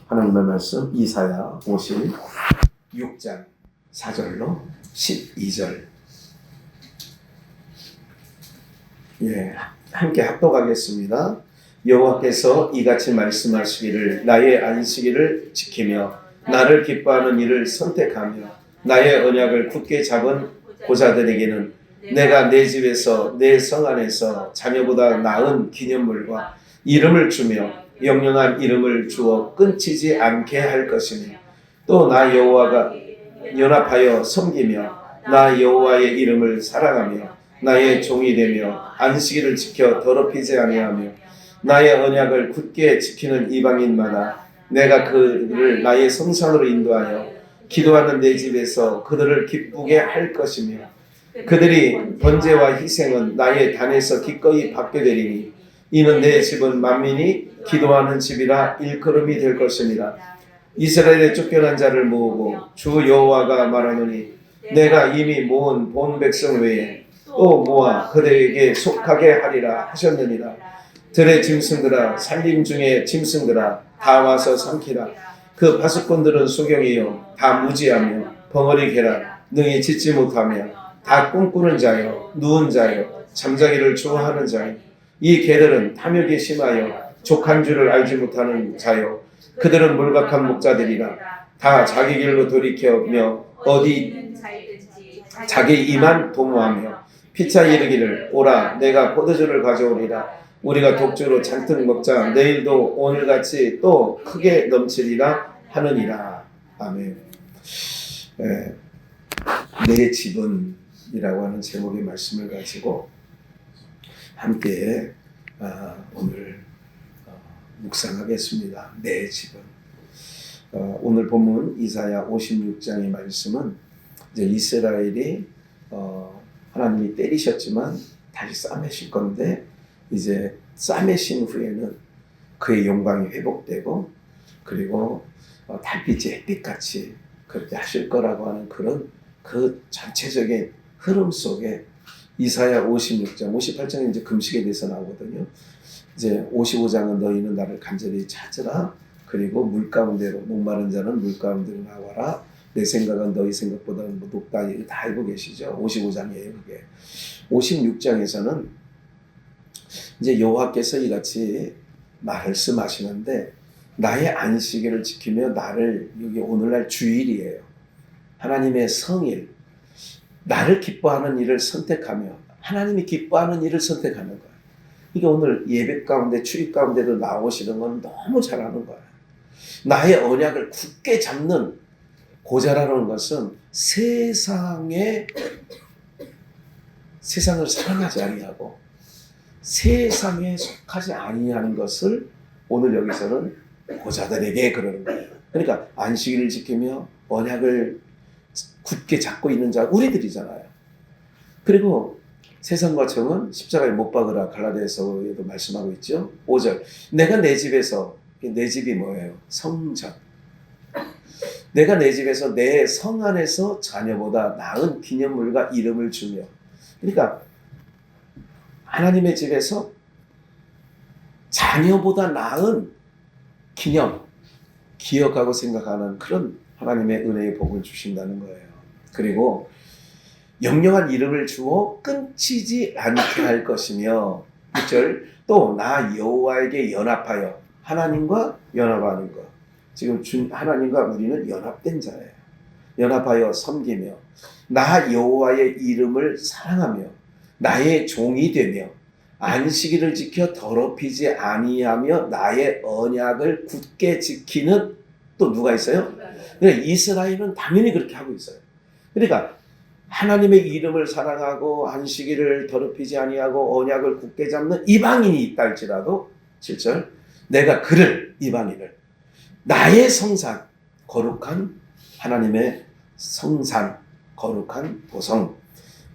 하나님의 말씀 이사야 56장 4절로 12절. 함께 합독하겠습니다. 여호와께서 이같이 말씀하시기를 나의 안식일을 지키며 나를 기뻐하는 일을 선택하며 나의 언약을 굳게 잡은 고자들에게는 내가 내 집에서 내 성 안에서 자녀보다 나은 기념물과 이름을 주며 영영한 이름을 주어 끊치지 않게 할 것이며 또 나 여호와가 연합하여 섬기며 나 여호와의 이름을 사랑하며 나의 종이 되며 안식일을 지켜 더럽히지 아니하며 나의 언약을 굳게 지키는 이방인마다 내가 그들을 나의 성산으로 인도하여 기도하는 내 집에서 그들을 기쁘게 할 것이며 그들이 번제와 희생은 나의 단에서 기꺼이 받게 되리니 이는 내 집은 만민이 기도하는 집이라 일컬음이 될 것입니다. 이스라엘의 쫓겨난 자를 모으고 주 여호와가 말하노니 내가 이미 모은 본 백성 외에 또 모아 그들에게 속하게 하리라 하셨느니라. 들의 짐승들아 살림 중에 짐승들아 다 와서 삼키라. 그 파수꾼들은 소경이요 다 무지하며 벙어리 개라 능히 짖지 못하며 다 꿈꾸는 자요 누운 자요 잠자기를 좋아하는 자요 이 개들은 탐욕이 심하여 족한 줄을 알지 못하는 자요 그들은 몰각한 목자들이라 다 자기 길로 돌이켜며 어디 자기 이만 도모하며 피차 이르기를 오라 내가 포도주를 가져오리라 우리가 독주로 잔뜩 먹자 내일도 오늘같이 또 크게 넘치리라 하느니라. 아멘. 내 집은 이라고 하는 제목의 말씀을 가지고 함께 오늘 묵상하겠습니다. 내 집은. 오늘 본문 이사야 56장의 말씀은 이제 이스라엘이 하나님이 때리셨지만 다시 싸매실 건데 이제 싸매신 후에는 그의 영광이 회복되고 그리고 달빛이 햇빛같이 그렇게 하실 거라고 하는 그런 그 전체적인 흐름 속에 이사야 56장, 58장은 이제 금식에 대해서 나오거든요. 이제 55장은 너희는 나를 간절히 찾으라. 그리고 물 가운데로 목마른 자는 물 가운데로 나와라. 내 생각은 너희 생각보다 높다. 다 알고 계시죠? 55장이에요, 그게. 56장에서는 이제 여호와께서 이같이 말씀하시는데 나의 안식일을 지키며 나를 여기 오늘날 주일이에요. 하나님의 성일. 나를 기뻐하는 일을 선택하며 하나님이 기뻐하는 일을 선택하는 거예요. 이게 오늘 예배 가운데 출입 가운데도 나오시는 건 너무 잘하는 거예요. 나의 언약을 굳게 잡는 고자라는 것은 세상을 사랑하지 아니하고 세상에 속하지 아니하는 것을 오늘 여기서는 고자들에게 그러는 거예요. 그러니까 안식일을 지키며 언약을 굳게 잡고 있는 자 우리들이잖아요. 그리고 세상과 정은 십자가에 못 박으라 갈라디아서에도 말씀하고 있죠. 5절 내가 내 집에서 내 집이 뭐예요? 성전. 내가 내 집에서 내 성 안에서 자녀보다 나은 기념물과 이름을 주며 그러니까 하나님의 집에서 자녀보다 나은 기념 기억하고 생각하는 그런 하나님의 은혜의 복을 주신다는 거예요. 그리고 영영한 이름을 주어 끊치지 않게 할 것이며 6절 또 나 여호와에게 연합하여 하나님과 연합하는 것. 지금 하나님과 우리는 연합된 자예요. 연합하여 섬기며 나 여호와의 이름을 사랑하며 나의 종이 되며 안식일을 지켜 더럽히지 아니하며 나의 언약을 굳게 지키는 또 누가 있어요? 그러니까 이스라엘은 당연히 그렇게 하고 있어요. 그러니까 하나님의 이름을 사랑하고 안식일을 더럽히지 아니하고 언약을 굳게 잡는 이방인이 있다 할지라도 7절 내가 그를 이방인을 나의 성산 거룩한 하나님의 성산 거룩한 도성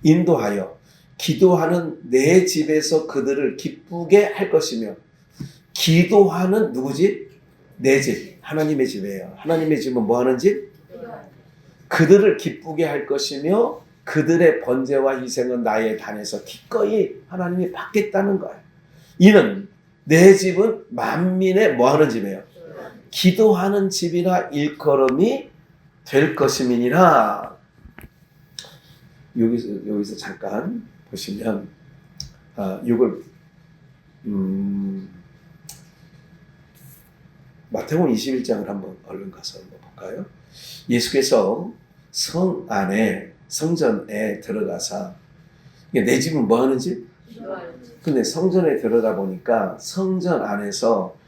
인도하여 기도하는 내 집에서 그들을 기쁘게 할 것이며 기도하는 누구 집? 내 집. 하나님의 집이에요. 하나님의 집은 뭐 하는 집? 그들을 기쁘게 할 것이며 그들의 번제와 희생은 나의 단에서 기꺼이 하나님이 받겠다는 거예요. 이는 내 집은 만민의 뭐 하는 집이에요? 기도하는 집이라 일컬음이 될 것임이니라. 여기서 잠깐 보시면 이걸 마태복음 21장을 한번 얼른 가서 한번 볼까요? 예수께서 성 안에 성전에 들어가서 내 집은 뭐 하는 집? 근데 성전에 들어가 보니까 성전 안에서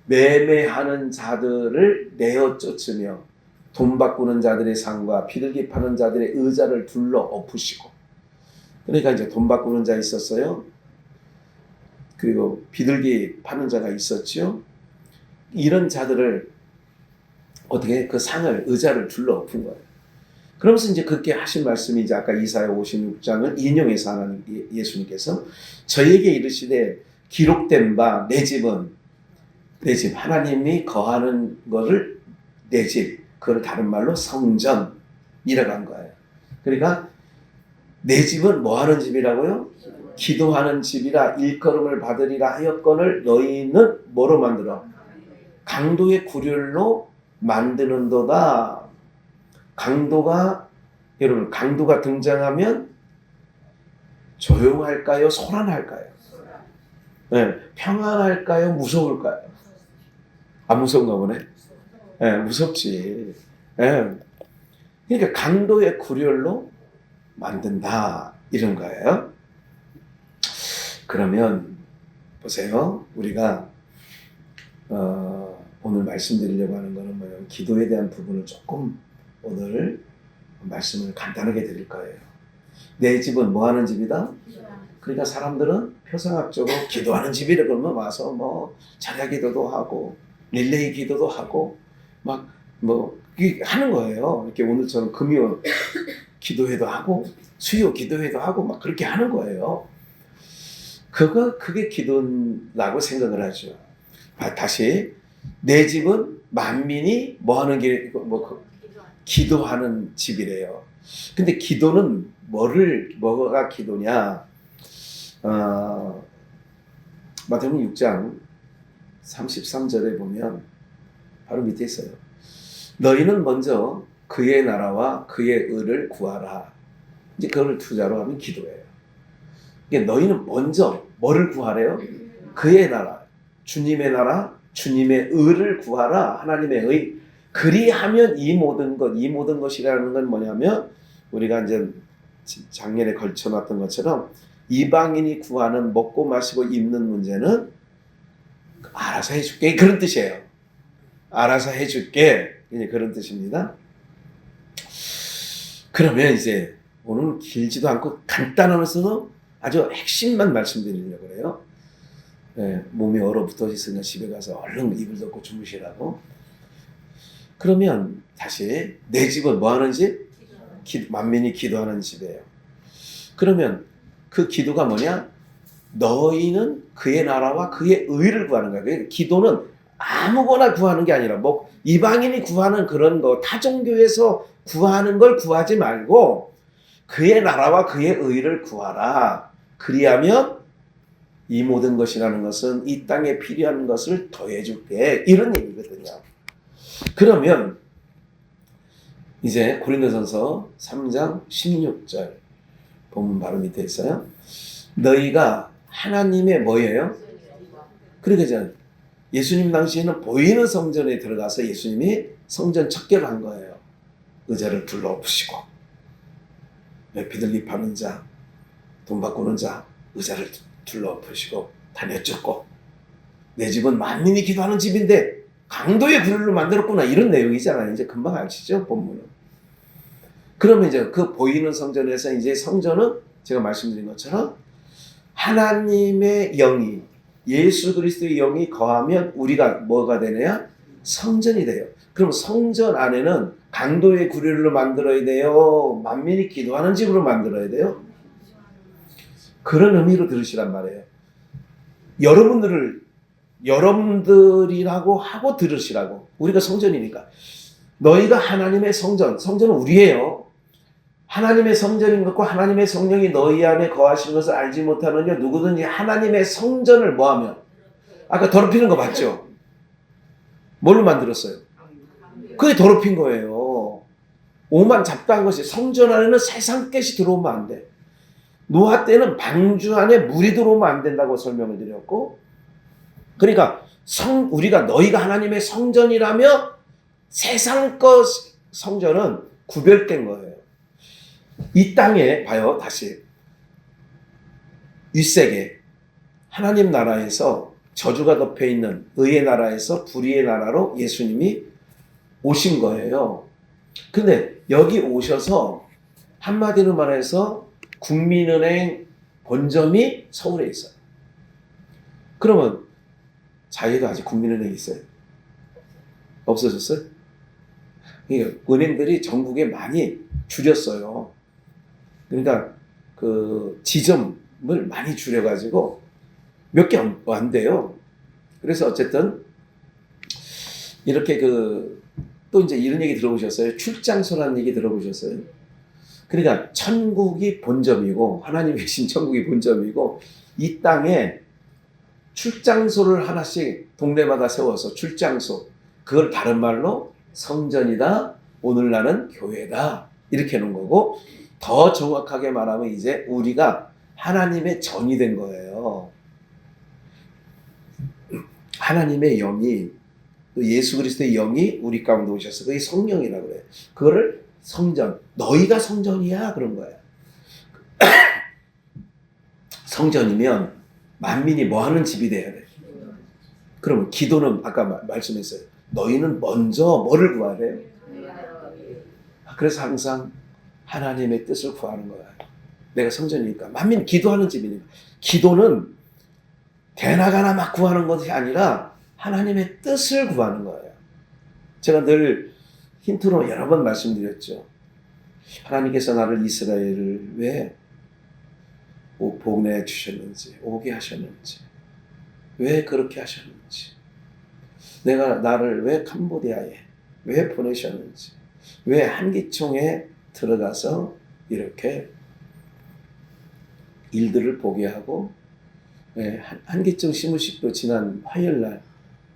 매매하는 자들을 내어 쫓으며 돈 바꾸는 자들의 상과 비둘기 파는 자들의 의자를 둘러 엎으시고, 그러니까 이제 돈 바꾸는 자 있었어요. 그리고 비둘기 파는 자가 있었죠. 이런 자들을 어떻게 그 상을 의자를 둘러 엎은 거예요. 그러면서 이제 그렇게 하신 말씀이 이제 아까 이사야 56장을 인용해서 하나님 예수님께서 저에게 이르시되 기록된 바 내 집은 내 집, 하나님이 거하는 것을 내 집, 그걸 다른 말로 성전이라고 한 거예요. 그러니까 내 집은 뭐 하는 집이라고요? 기도하는 집이라 일컬음을 받으리라 하였거늘 너희는 뭐로 만들어? 강도의 구렬로 만드는도다. 여러분 강도가 등장하면 조용할까요? 소란할까요? 네, 평안할까요? 무서울까요? 안 무서운가 보네. 네, 무섭지. 네. 그러니까 강도의 구렬로 만든다 이런 거예요. 그러면 보세요. 우리가 오늘 말씀드리려고 하는 것은 뭐냐면 기도에 대한 부분을 조금 오늘 말씀을 간단하게 드릴 거예요. 내 집은 뭐 하는 집이다? 그러니까 사람들은 표상학적으로 기도하는 집이라 그러면 와서 뭐 자녀 기도도 하고 릴레이 기도도 하고 막 뭐 하는 거예요. 이렇게 오늘처럼 금요 기도회도 하고 수요 기도회도 하고 막 그렇게 하는 거예요. 그게 기도라고 생각을 하죠. 다시 내 집은 만민이 뭐 하는 게 기도하는 집이래요. 근데 기도는 뭐가 기도냐? 마태복음 6장 33절에 보면 바로 밑에 있어요. 너희는 먼저 그의 나라와 그의 의를 구하라. 이제 그걸 투자로 하면 기도예요. 그러니까 너희는 먼저 뭐를 구하래요? 그의 나라, 주님의 나라, 주님의 의를 구하라. 하나님의 의. 그리하면 이 모든 것이라는 건 뭐냐면 우리가 이제 작년에 걸쳐놨던 것처럼 이방인이 구하는 먹고 마시고 입는 문제는 알아서 해줄게 그런 뜻이에요. 알아서 해줄게 이제 그런 뜻입니다. 그러면 이제 오늘 길지도 않고 간단하면서도 아주 핵심만 말씀드리려고 그래요. 네, 몸이 얼어붙어 있으니까 집에 가서 얼른 이불 덮고 주무시라고. 그러면 다시 내 집은 뭐 하는 집? 만민이 기도하는 집이에요. 그러면 그 기도가 뭐냐? 너희는 그의 나라와 그의 의를 구하는 거야. 그러니까 기도는 아무거나 구하는 게 아니라 뭐 이방인이 구하는 그런 거 타종교에서 구하는 걸 구하지 말고 그의 나라와 그의 의를 구하라. 그리하면 이 모든 것이라는 것은 이 땅에 필요한 것을 더해줄게. 이런 얘기거든요. 그러면 이제 고린도전서 3장 16절 보면 바로 밑에 있어요. 너희가 하나님의 뭐예요? 그러니까 예수님 당시에는 보이는 성전에 들어가서 예수님이 성전 척결을 한 거예요. 의자를 둘러엎으시고 비둘기 파는 자, 돈 바꾸는 자 의자를 둘러엎으시고 다 내쫓고 내 집은 만민이 기도하는 집인데 강도의 구렬로 만들었구나 이런 내용이잖아요. 이제 금방 아시죠? 본문은. 그러면 이제 그 보이는 성전에서 이제 성전은 제가 말씀드린 것처럼 하나님의 영이 예수 그리스도의 영이 거하면 우리가 뭐가 되냐? 성전이 돼요. 그럼 성전 안에는 강도의 구렬로 만들어야 돼요? 만민이 기도하는 집으로 만들어야 돼요? 그런 의미로 들으시란 말이에요. 여러분들이라고 하고 들으시라고. 우리가 성전이니까. 너희가 하나님의 성전은 우리예요. 하나님의 성전인 것과 하나님의 성령이 너희 안에 거하시는 것을 알지 못하느냐 누구든지 하나님의 성전을 뭐하면 아까 더럽히는 거 봤죠? 뭘로 만들었어요? 그게 더럽힌 거예요. 오만 잡다한 것이 성전 안에는 세상 것이 들어오면 안 돼. 노아 때는 방주 안에 물이 들어오면 안 된다고 설명을 드렸고, 그러니까 우리가 너희가 하나님의 성전이라며 세상 것 성전은 구별된 거예요. 이 땅에 봐요. 다시 윗세계 하나님 나라에서 저주가 덮여 있는 의의 나라에서 불의의 나라로 예수님이 오신 거예요. 근데 여기 오셔서 한마디로 말해서 국민은행 본점이 서울에 있어요. 그러면 자기가 아직 국민은행이 있어요? 없어졌어요? 그러니까 은행들이 전국에 많이 줄였어요. 그러니까 그 지점을 많이 줄여가지고 몇 개 안 돼요. 그래서 어쨌든 이렇게 또 이제 이런 얘기 들어보셨어요? 출장소라는 얘기 들어보셨어요? 그러니까 천국이 본점이고 하나님이 계신 천국이 본점이고 이 땅에 출장소를 하나씩 동네마다 세워서 출장소, 그걸 다른 말로 성전이다, 오늘날은 교회다 이렇게 해놓은 거고, 더 정확하게 말하면 이제 우리가 하나님의 전이 된 거예요. 하나님의 영이, 또 예수 그리스도의 영이 우리 가운데 오셔서 그게 성령이라고 그래요. 그거를 성전, 너희가 성전이야 그런 거예요. 성전이면 만민이 뭐 하는 집이 돼야 돼? 그러면 기도는 아까 말씀했어요. 너희는 먼저 뭐를 구하래요? 그래서 항상 하나님의 뜻을 구하는 거야. 내가 성전이니까. 만민 기도하는 집이니까. 기도는 대나가나 막 구하는 것이 아니라 하나님의 뜻을 구하는 거예요. 제가 늘 힌트로 여러 번 말씀드렸죠. 하나님께서 나를 이스라엘을 왜 보내주셨는지, 오게 하셨는지, 왜 그렇게 하셨는지, 나를 왜 캄보디아에 왜 보내셨는지, 왜 한기총에 들어가서 이렇게 일들을 보게 하고, 한기총 시무식도 지난 화요일날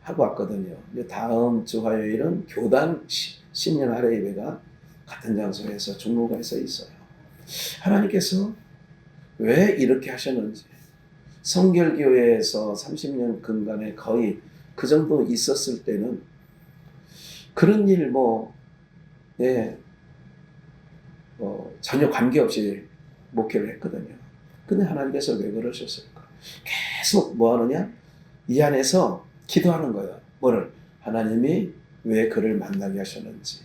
하고 왔거든요. 다음 주 화요일은 교단 신년 할애 예배가 같은 장소에서 종로가에서 있어요. 하나님께서 왜 이렇게 하셨는지, 성결교회에서 30년 근간에 거의 그 정도 있었을 때는 그런 일 전혀 관계없이 목회를 했거든요. 근데 하나님께서 왜 그러셨을까? 계속 뭐 하느냐? 이 안에서 기도하는 거예요. 뭐를? 하나님이 왜 그를 만나게 하셨는지,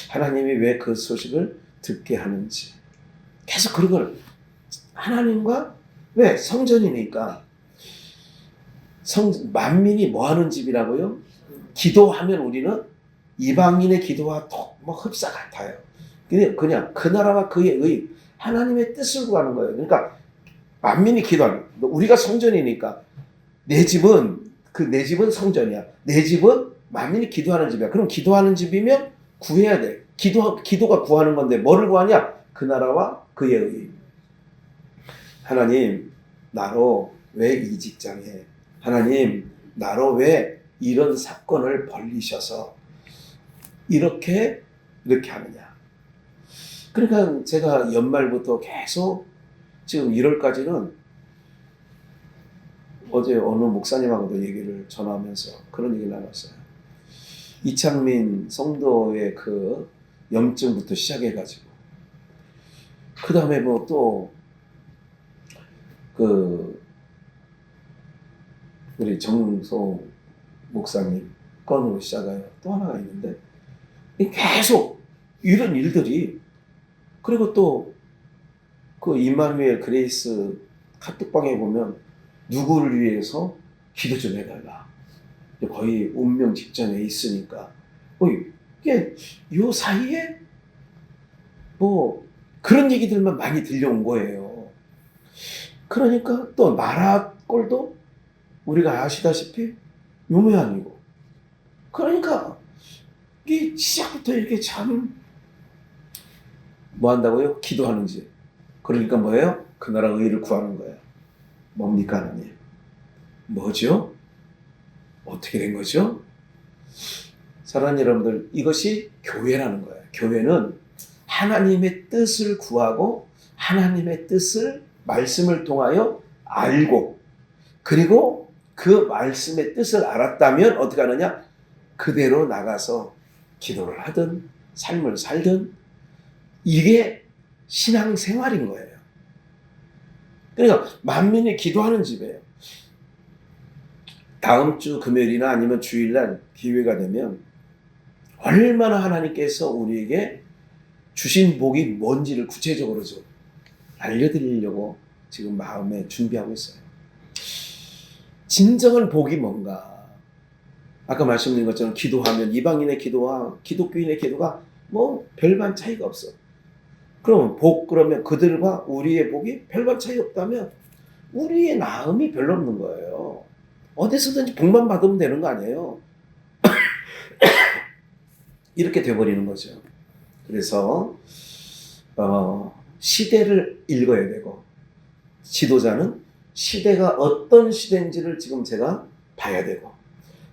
하나님이 왜 그 소식을 듣게 하는지, 계속 그런 걸 하나님과, 왜? 성전이니까. 만민이 뭐 하는 집이라고요? 기도하면 우리는 이방인의 기도와 흡사 같아요. 그냥 그 나라와 그의 의, 하나님의 뜻을 구하는 거예요. 그러니까 만민이 기도하는, 우리가 성전이니까 내 집은 성전이야. 내 집은 만민이 기도하는 집이야. 그럼 기도하는 집이면 구해야 돼. 기도가 구하는 건데 뭐를 구하냐? 그 나라와 그의 의. 하나님, 나로 왜 이 직장에, 하나님, 나로 왜 이런 사건을 벌리셔서 이렇게 하느냐. 그러니까 제가 연말부터 계속 지금 1월까지는 어제 어느 목사님하고도 얘기를 전화하면서 그런 얘기를 나눴어요. 이창민 성도의 그 염증부터 시작해가지고, 그 다음에 우리 정소 목사님 건으로 시작해요. 또 하나가 있는데, 계속 이런 일들이, 그리고 또 그 임마누엘 그레이스 카톡방에 보면 누구를 위해서 기도 좀 해달라. 거의 운명 직전에 있으니까. 이게 요 사이에 그런 얘기들만 많이 들려온 거예요. 그러니까 또 나라 꼴도 우리가 아시다시피 요 모양이고. 그러니까 이게 시작부터 이렇게 참 뭐 한다고요? 기도하는지. 그러니까 뭐예요? 그 나라 의를 구하는 거예요. 뭡니까 하나님? 뭐죠? 어떻게 된 거죠? 사랑하는 여러분들, 이것이 교회라는 거예요. 교회는 하나님의 뜻을 구하고 하나님의 뜻을 말씀을 통하여 알고, 그리고 그 말씀의 뜻을 알았다면 어떻게 하느냐? 그대로 나가서 기도를 하든 삶을 살든, 이게 신앙생활인 거예요. 그러니까 만민이 기도하는 집이에요. 다음 주 금요일이나 아니면 주일날 기회가 되면 얼마나 하나님께서 우리에게 주신 복이 뭔지를 구체적으로 좀 알려드리려고 지금 마음에 준비하고 있어요. 진정한 복이 뭔가? 아까 말씀드린 것처럼 기도하면 이방인의 기도와 기독교인의 기도가 뭐 별반 차이가 없어. 그럼 그러면 그들과 우리의 복이 별반 차이 없다면 우리의 나음이 별로 없는 거예요. 어디서든지 복만 받으면 되는 거 아니에요. 이렇게 돼버리는 거죠. 그래서 시대를 읽어야 되고, 지도자는 시대가 어떤 시대인지를 지금 제가 봐야 되고,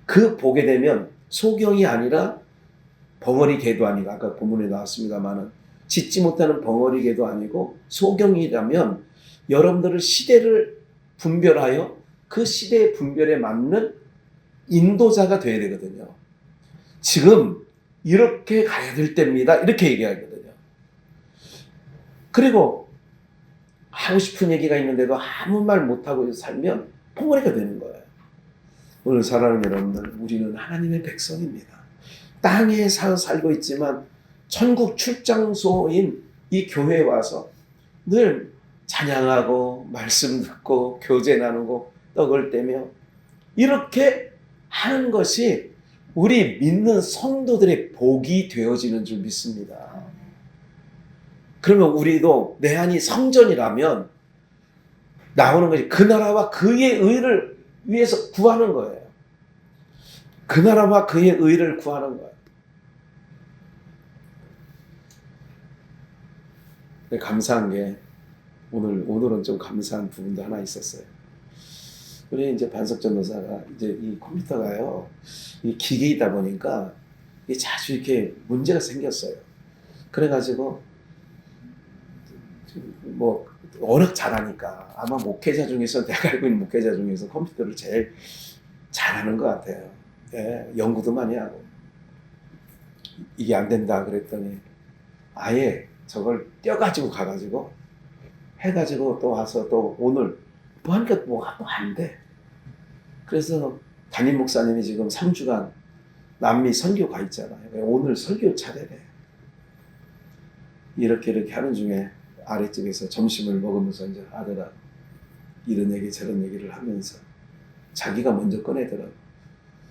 그 보게 되면 소경이 아니라 벙어리 개도 아니고, 아까 본문에 나왔습니다만은 짓지 못하는 벙어리 개도 아니고 소경이라면 여러분들을 시대를 분별하여 그 시대의 분별에 맞는 인도자가 되어야 되거든요. 지금 이렇게 가야 될 때입니다. 이렇게 얘기하거든요. 그리고 하고 싶은 얘기가 있는데도 아무 말 못하고 살면 벙어리가 되는 거예요. 오늘 사랑하는 여러분들, 우리는 하나님의 백성입니다. 땅에 살고 있지만 천국 출장소인 이 교회에 와서 늘 찬양하고 말씀 듣고 교제 나누고 떡을 떼며 이렇게 하는 것이 우리 믿는 성도들의 복이 되어지는 줄 믿습니다. 그러면 우리도 내 안이 성전이라면 나오는 것이 그 나라와 그의 의를 위해서 구하는 거예요. 그 나라와 그의 의를 구하는 거예요. 감사한 게 오늘은 좀 감사한 부분도 하나 있었어요. 우리 이제 반석 전도사가 이제 이 컴퓨터가요, 이 기계이다 보니까 이게 자주 이렇게 문제가 생겼어요. 그래가지고 뭐 워낙 잘하니까 아마 목회자 중에서, 내가 알고 있는 목회자 중에서 컴퓨터를 제일 잘하는 것 같아요. 예, 연구도 많이 하고. 이게 안 된다 그랬더니 아예 저걸 떼어가지고 가가지고 해가지고 또 와서 또 오늘 뭐 하니까 뭐가 또 안 돼. 그래서 담임 목사님이 지금 3주간 남미 선교 가 있잖아요. 오늘 설교 차례래. 이렇게 하는 중에 아랫집에서 점심을 먹으면서 이제 아들아 이런 얘기 저런 얘기를 하면서 자기가 먼저 꺼내더라고.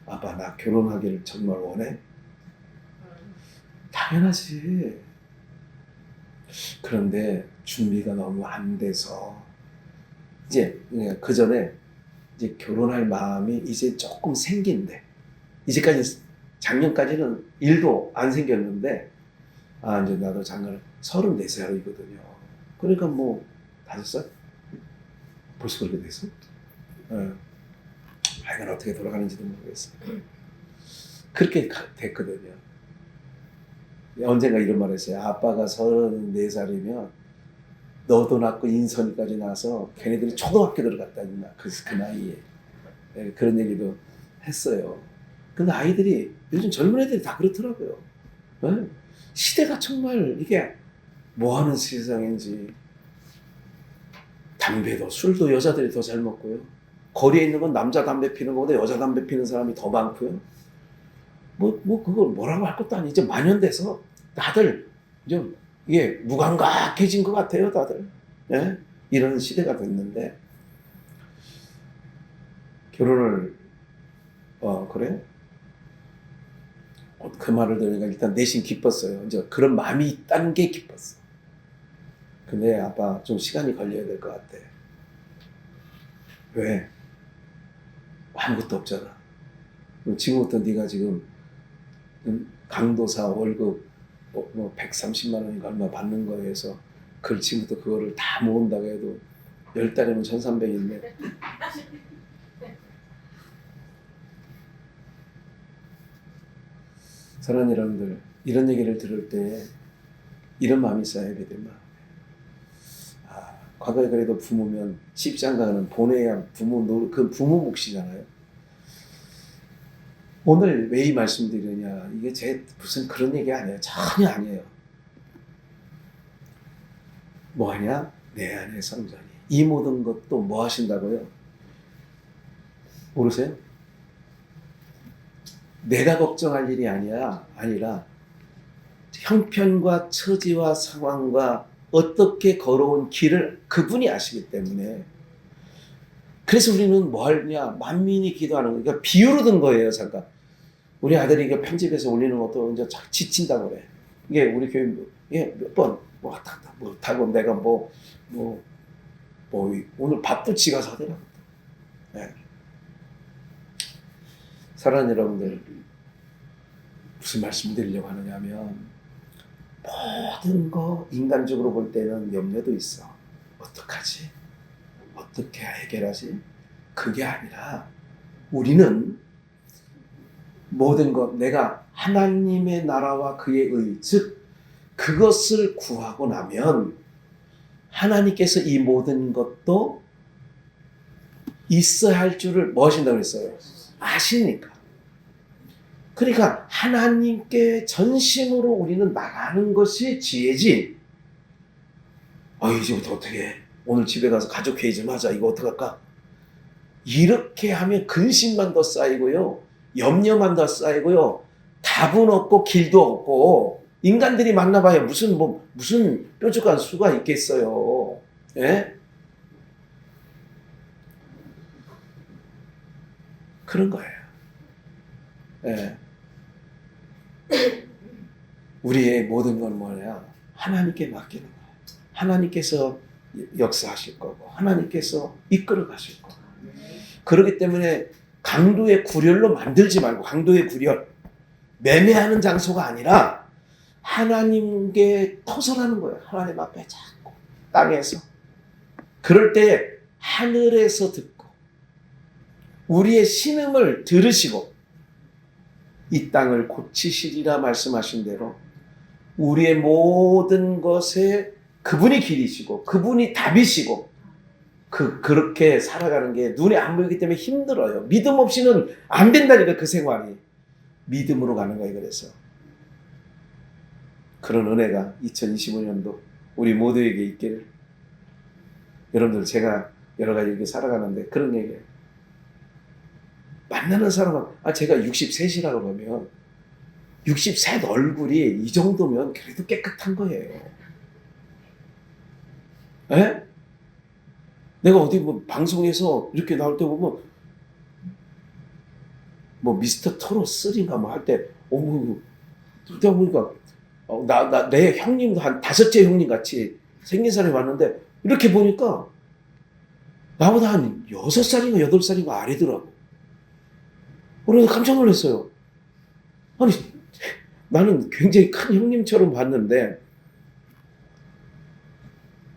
아빠 나 결혼하기를 정말 원해? 당연하지. 그런데 준비가 너무 안 돼서 이제 그 전에 이제 결혼할 마음이 이제 조금 생긴대. 이제까지 작년까지는 일도 안 생겼는데 이제 나도 작년에 34살이거든요. 그러니까 뭐 5살? 벌써 그렇게 됐어? 하여간 어떻게 돌아가는지도 모르겠어. 그렇게 됐거든요. 언젠가 이런 말 했어요. 아빠가 34살이면 너도 낳고 인선이까지 나서 걔네들이 초등학교 들어갔다니 그 나이에. 네, 그런 얘기도 했어요. 근데 아이들이 요즘 젊은 애들이 다 그렇더라고요. 네? 시대가 정말 이게 뭐하는 세상인지. 담배도 술도 여자들이 더 잘 먹고요. 거리에 있는 건 남자 담배 피는 것보다 여자 담배 피는 사람이 더 많고요. 그걸 뭐라고 할 것도 아니죠. 만연돼서 다들 좀 이게 무감각해진 것 같아요, 다들. 예? 이런 시대가 됐는데 결혼을 그래? 그 말을 들으니까 일단 내심 기뻤어요. 이제 그런 마음이 있다는 게 기뻤어. 근데 아빠 좀 시간이 걸려야 될 것 같아. 왜? 아무것도 없잖아. 지금부터 네가 지금 강도사 월급 뭐 130만 원인가 얼마 받는 거에 해서 그걸 지금부터 그거를 다 모은다고 해도 10달이면 1300인데 사랑하는 여러분들, 이런 얘기를 들을 때 이런 마음이 있어야 믿을 마음. 과거에 그래도 부모면 십장가는 보내야 그 부모 몫이잖아요. 오늘 왜 이 말씀드리냐, 이게 제 무슨 그런 얘기 아니에요. 전혀 아니에요. 뭐하냐? 내 안에 성전이. 이 모든 것도 뭐 하신다고요? 모르세요? 내가 걱정할 일이 아니라 형편과 처지와 상황과 어떻게 걸어온 길을 그분이 아시기 때문에, 그래서 우리는 뭐 하냐? 만민이 기도하는 거. 그러니까 비유로 든 거예요, 잠깐. 우리 아들이 이거 편집해서 올리는 것도 이제 지친다고 그래. 이게 우리 교회 몇 번 왔다 갔다 못하고 내가 오늘 밥도 지가 사더라고. 네. 사랑하는 여러분들, 무슨 말씀 드리려고 하느냐면, 모든 거 인간적으로 볼 때는 염려도 있어. 어떡하지? 어떻게 해결하지? 그게 아니라 우리는 모든 것, 내가 하나님의 나라와 그의 의, 즉 그것을 구하고 나면 하나님께서 이 모든 것도 있어야 할 줄을 뭐 하신다고 했어요? 아시니까. 그러니까 하나님께 전심으로 우리는 나가는 것이 지혜지. 이제부터 어떻게 해? 오늘 집에 가서 가족회의 좀 하자. 이거 어떡할까? 이렇게 하면 근심만 더 쌓이고요. 염려만 더 쌓이고요. 답은 없고 길도 없고, 인간들이 만나봐야 무슨 뾰족한 수가 있겠어요. 예? 그런 거예요. 예. 우리의 모든 건 뭐냐? 하나님께 맡기는 거예요. 하나님께서 역사하실 거고, 하나님께서 이끌어 가실 거고. 그렇기 때문에 강도의 구렬로 만들지 말고, 강도의 구렬, 매매하는 장소가 아니라 하나님께 토설하는 거예요. 하나님 앞에 자꾸 땅에서. 그럴 때 하늘에서 듣고 우리의 신음을 들으시고 이 땅을 고치시리라 말씀하신 대로 우리의 모든 것에 그분이 길이시고 그분이 답이시고 그렇게 살아가는 게 눈에 안 보이기 때문에 힘들어요. 믿음 없이는 안 된다니까, 그 생활이. 믿음으로 가는 거예요. 그래서 그런 은혜가 2025년도 우리 모두에게 있기를. 여러분들, 제가 여러 가지 이렇게 살아가는데 그런 얘기예요. 만나는 사람은 제가 63이라고 그러면 63 얼굴이 이 정도면 그래도 깨끗한 거예요. 에? 내가 어디 방송에서 이렇게 나올 때 보면 미스터 트롯 3인가 할 때 그러다 보니까 내 형님도 한 5째 형님 같이 생긴 사람이 왔는데 이렇게 보니까 나보다 한 6살인가 8살인가 아래더라고. 그래서 깜짝 놀랐어요. 아니, 나는 굉장히 큰 형님처럼 봤는데.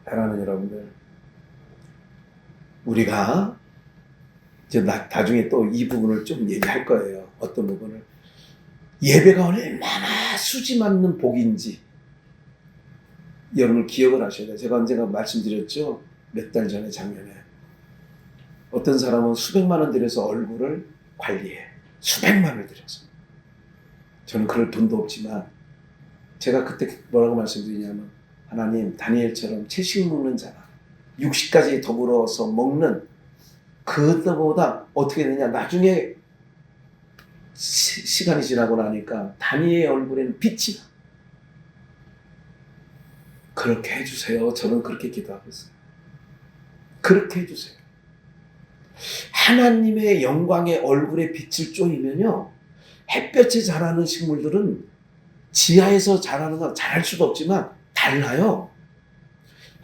사랑하는 여러분들, 우리가 이제 나중에 또 이 부분을 좀 얘기할 거예요. 어떤 부분을. 예배가 얼마나 수지 맞는 복인지 여러분 기억을 하셔야 돼요. 제가 언젠가 말씀드렸죠. 몇 달 전에, 작년에. 어떤 사람은 수백만 원 들여서 얼굴을 관리해. 수백만 원을 들여서. 저는 그럴 돈도 없지만 제가 그때 뭐라고 말씀드리냐면, 하나님, 다니엘처럼 채식 먹는 자나 육식까지 더불어서 먹는, 그것보다 어떻게 되냐, 나중에 시간이 지나고 나니까 다니엘의 얼굴에는 빛이 나. 그렇게 해주세요. 저는 그렇게 기도하고 있어요. 그렇게 해주세요. 하나님의 영광의 얼굴에 빛을 쬐이면요, 햇볕에 자라는 식물들은 지하에서 자라는 건 자랄 수도 없지만 달라요.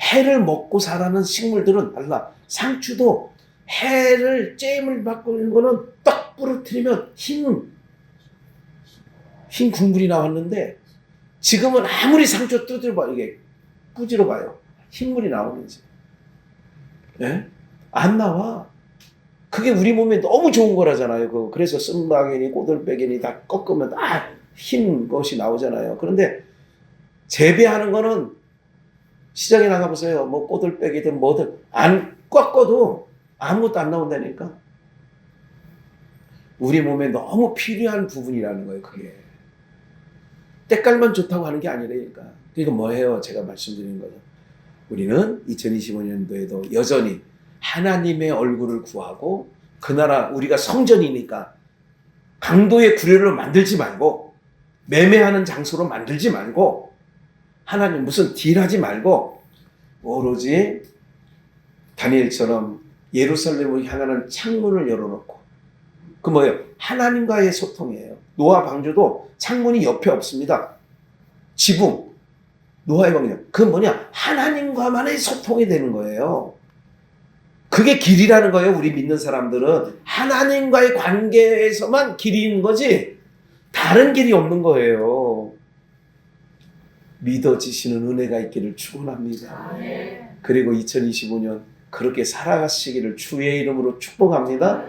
해를 먹고 자라는 식물들은 달라. 상추도 해를 잼을 받고 있는 거는 딱 부러뜨리면 흰 국물이 나왔는데, 지금은 아무리 상추 두드려봐요, 이게 꾸지러 봐요, 흰물이 나오는지. 네? 안 나와. 그게 우리 몸에 너무 좋은 거라잖아요. 그래서 쓴마개니 꼬들빼개니 다 꺾으면 흰 것이 나오잖아요. 그런데 재배하는 거는 시장에 나가보세요. 뭐 꼬들빼기든 뭐든 안 꺾어도 아무것도 안 나온다니까. 우리 몸에 너무 필요한 부분이라는 거예요. 그게. 때깔만 좋다고 하는 게 아니라니까. 그러니까 뭐예요? 제가 말씀드리는 거죠. 우리는 2025년도에도 여전히 하나님의 얼굴을 구하고 그 나라 우리가 성전이니까 강도의 구례를 만들지 말고 매매하는 장소로 만들지 말고 하나님 무슨 딜하지 말고 오로지 다니엘처럼 예루살렘을 향하는 창문을 열어놓고 그 뭐예요? 하나님과의 소통이에요. 노아 방주도 창문이 옆에 없습니다. 지붕 노아의 방주 그 뭐냐? 하나님과만의 소통이 되는 거예요. 그게 길이라는 거예요. 우리 믿는 사람들은 하나님과의 관계에서만 길이 있는 거지 다른 길이 없는 거예요. 믿어지시는 은혜가 있기를 축원합니다. 그리고 2025년 그렇게 살아가시기를 주의 이름으로 축복합니다.